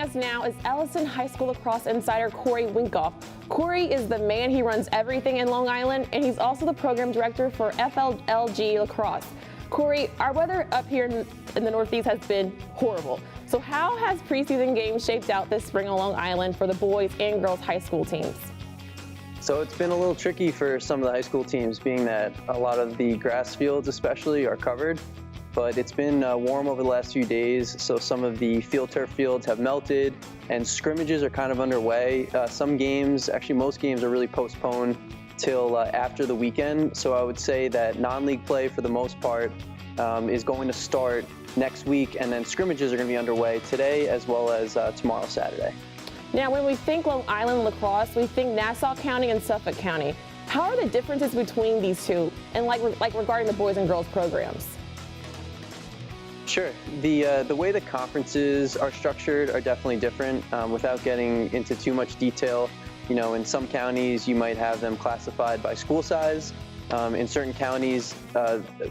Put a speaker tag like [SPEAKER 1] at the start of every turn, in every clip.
[SPEAKER 1] us now is Ellison High School lacrosse insider Corey Winkoff. Corey is the man. He runs everything in Long Island, and he's also the program director for FLG lacrosse. Corey, our weather up here in the Northeast has been horrible. So how has preseason games shaped out this spring on Long Island for the boys and girls high school teams?
[SPEAKER 2] So it's been a little tricky for some of the high school teams, being that a lot of the grass fields especially are covered. But it's been warm over the last few days, so some of the field turf fields have melted and scrimmages are kind of underway. Some games, actually most games, are really postponed till after the weekend. So I would say that non-league play for the most part is going to start next week, and then scrimmages are going to be underway today as well as tomorrow, Saturday.
[SPEAKER 1] Now, when we think Long Island lacrosse, we think Nassau County and Suffolk County. How are the differences between these two, and like regarding the boys and girls programs?
[SPEAKER 2] Sure. The way the conferences are structured are definitely different. Without getting into too much detail, you know, in some counties you might have them classified by school size. In certain counties,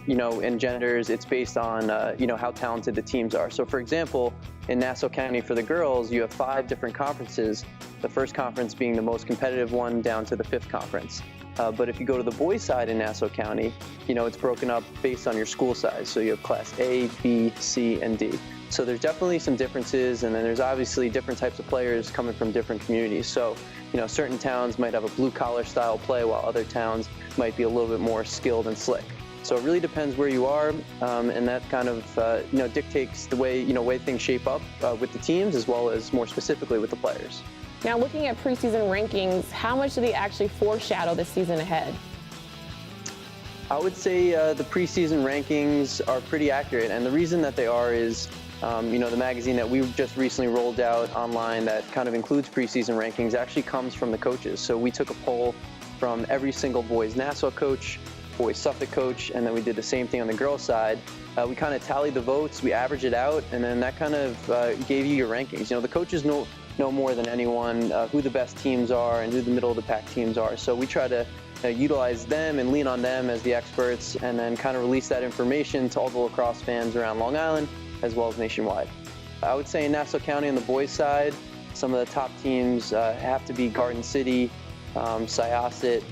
[SPEAKER 2] you know, and genders, it's based on, you know, how talented the teams are. So for example, in Nassau County for the girls, you have 5 different conferences, the first conference being the most competitive one down to the 5th conference. But if you go to the boys side in Nassau County, you know, it's broken up based on your school size. So you have class A, B, C, and D. So there's definitely some differences, and then there's obviously different types of players coming from different communities. So, you know, certain towns might have a blue-collar style play, while other towns might be a little bit more skilled and slick. So it really depends where you are, and that kind of, you know, dictates the way, you know, way things shape up with the teams, as well as more specifically with the players.
[SPEAKER 1] Now, looking at preseason rankings, how much do they actually foreshadow the season ahead?
[SPEAKER 2] I would say the preseason rankings are pretty accurate, and the reason that they are is, you know, the magazine that we just recently rolled out online that kind of includes preseason rankings actually comes from the coaches. So we took a poll from every single boys Nassau coach, boys Suffolk coach, and then we did the same thing on the girls side. We kind of tallied the votes, we averaged it out, and then that kind of gave you your rankings. You know, the coaches know more than anyone who the best teams are and who the middle of the pack teams are. So we try to utilize them and lean on them as the experts, and then kind of release that information to all the lacrosse fans around Long Island as well as nationwide. I would say in Nassau County on the boys side, some of the top teams have to be Garden City, Syosset,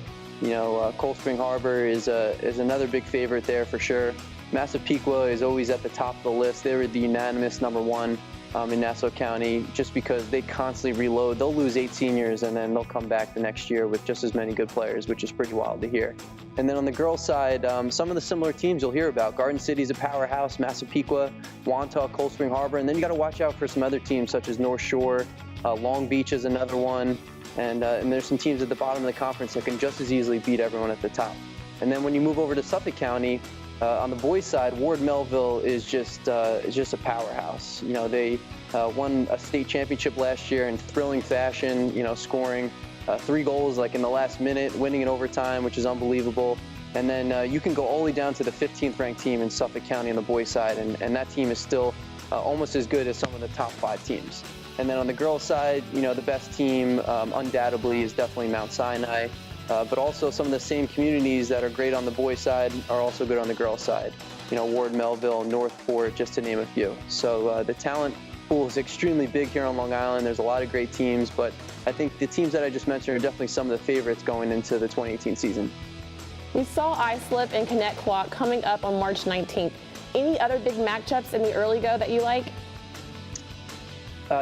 [SPEAKER 2] you know, Cold Spring Harbor is another big favorite there for sure. Massapequa is always at the top of the list. They were the unanimous #1 in Nassau County, just because they constantly reload. They'll lose 8 seniors and then they'll come back the next year with just as many good players, which is pretty wild to hear. And then on the girls side, some of the similar teams you'll hear about. Garden City's a powerhouse, Massapequa, Wantagh, Cold Spring Harbor, and then you got to watch out for some other teams such as North Shore, Long Beach is another one, and there's some teams at the bottom of the conference that can just as easily beat everyone at the top. And then when you move over to Suffolk County, on the boys' side, Ward Melville is just a powerhouse. You know, they won a state championship last year in thrilling fashion. You know, scoring 3 goals like in the last minute, winning in overtime, which is unbelievable. And then you can go all the way down to the 15th ranked team in Suffolk County on the boys' side, and that team is still almost as good as some of the top 5 teams. And then on the girls' side, you know, the best team undoubtedly is definitely Mount Sinai. But also some of the same communities that are great on the boys' side are also good on the girls' side. You know, Ward, Melville, Northport, just to name a few. So the talent pool is extremely big here on Long Island. There's a lot of great teams, but I think the teams that I just mentioned are definitely some of the favorites going into the 2018 season.
[SPEAKER 1] We saw Islip and Connecticut coming up on March 19th. Any other big matchups in the early go that you like?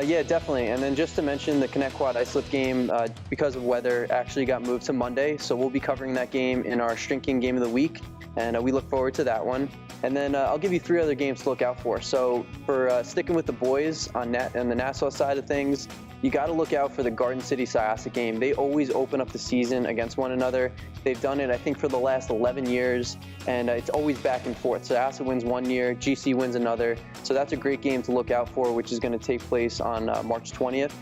[SPEAKER 2] Yeah, definitely. And then just to mention, the Connecticut Islip game, because of weather, actually got moved to Monday. So we'll be covering that game in our Shrinking Game of the Week, and we look forward to that one. And then I'll give you 3 other games to look out for. So for sticking with the boys on the Nassau side of things, you got to look out for the Garden City Syosset game. They always open up the season against one another. They've done it, I think, for the last 11 years, and it's always back and forth. Syosset wins one year, GC wins another. So that's a great game to look out for, which is going to take place on March 20th.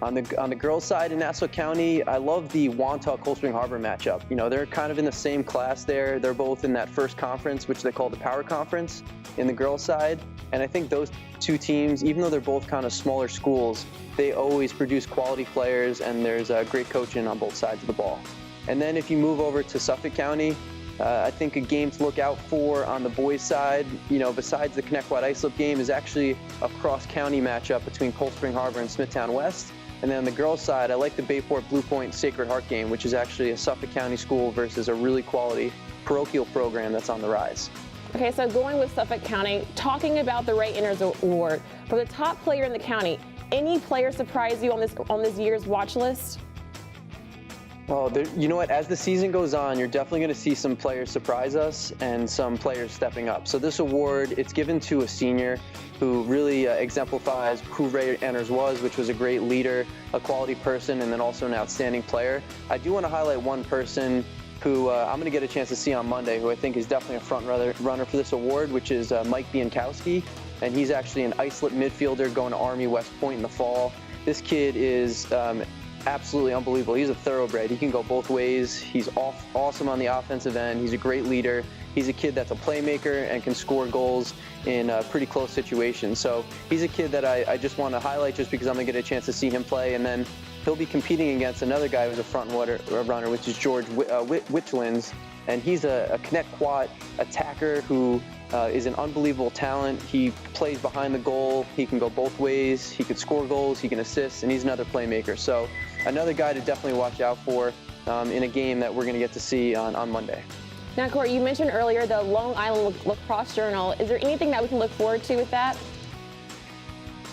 [SPEAKER 2] On the girls' side in Nassau County, I love the Wantagh Cold Spring Harbor matchup. You know, they're kind of in the same class there. They're both in that first conference, which they call the Power Conference, in the girls' side. And I think those 2 teams, even though they're both kind of smaller schools, they always produce quality players, and there's great coaching on both sides of the ball. And then if you move over to Suffolk County, I think a game to look out for on the boys' side, besides the Connect Quad Islip game, is actually a cross-county matchup between Cold Spring Harbor and Smithtown West. And then on the girls' side, I like the Bayport Blue Point Sacred Heart game, which is actually a Suffolk County school versus a really quality parochial program that's on the rise.
[SPEAKER 1] Okay, so going with Suffolk County, talking about the Ray Inners Award, for the top player in the county, any player surprise you on this year's watch list?
[SPEAKER 2] Oh, you know what? As the season goes on, you're definitely going to see some players surprise us and some players stepping up. So this award, it's given to a senior who really exemplifies who Ray Inners was, which was a great leader, a quality person, and then also an outstanding player. I do want to highlight one person who I'm going to get a chance to see on Monday, who I think is definitely a front runner for this award, which is Mike Biankowski. And he's actually an Islip midfielder going to Army West Point in the fall. This kid is absolutely unbelievable. He's a thoroughbred. He can go both ways. He's awesome on the offensive end. He's a great leader. He's a kid that's a playmaker and can score goals in pretty close situations. So he's a kid that I just want to highlight just because I'm going to get a chance to see him play. And then he'll be competing against another guy who's a front runner, which is George Witchwins. And he's a Connect Quad attacker who is an unbelievable talent. He plays behind the goal. He can go both ways. He can score goals. He can assist, and he's another playmaker. So another guy to definitely watch out for in a game that we're going to get to see on Monday.
[SPEAKER 1] Now, Corey, you mentioned earlier the Long Island Lacrosse Journal. Is there anything that we can look forward to with that?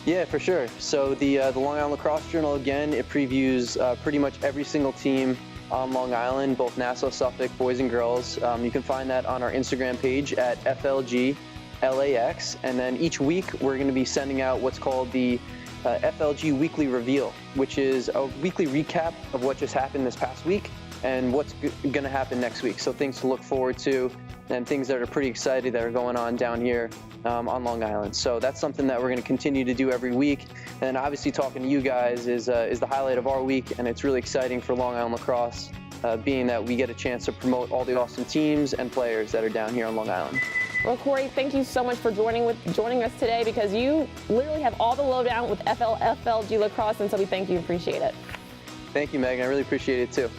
[SPEAKER 2] Yeah, for sure. So the Long Island Lacrosse Journal, again, it previews pretty much every single team on Long Island, both Nassau, Suffolk, boys and girls. You can find that on our Instagram page at FLG LAX. And then each week, we're going to be sending out what's called the FLG Weekly Reveal, which is a weekly recap of what just happened this past week and what's going to happen next week. So things to look forward to and things that are pretty exciting that are going on down here on Long Island. So that's something that we're going to continue to do every week. And obviously talking to you guys is the highlight of our week, and it's really exciting for Long Island Lacrosse, being that we get a chance to promote all the awesome teams and players that are down here on Long Island.
[SPEAKER 1] Well, Corey, thank you so much for joining us today, because you literally have all the lowdown with FLG Lacrosse, and so we thank you and appreciate it.
[SPEAKER 2] Thank you, Megan. I really appreciate it too.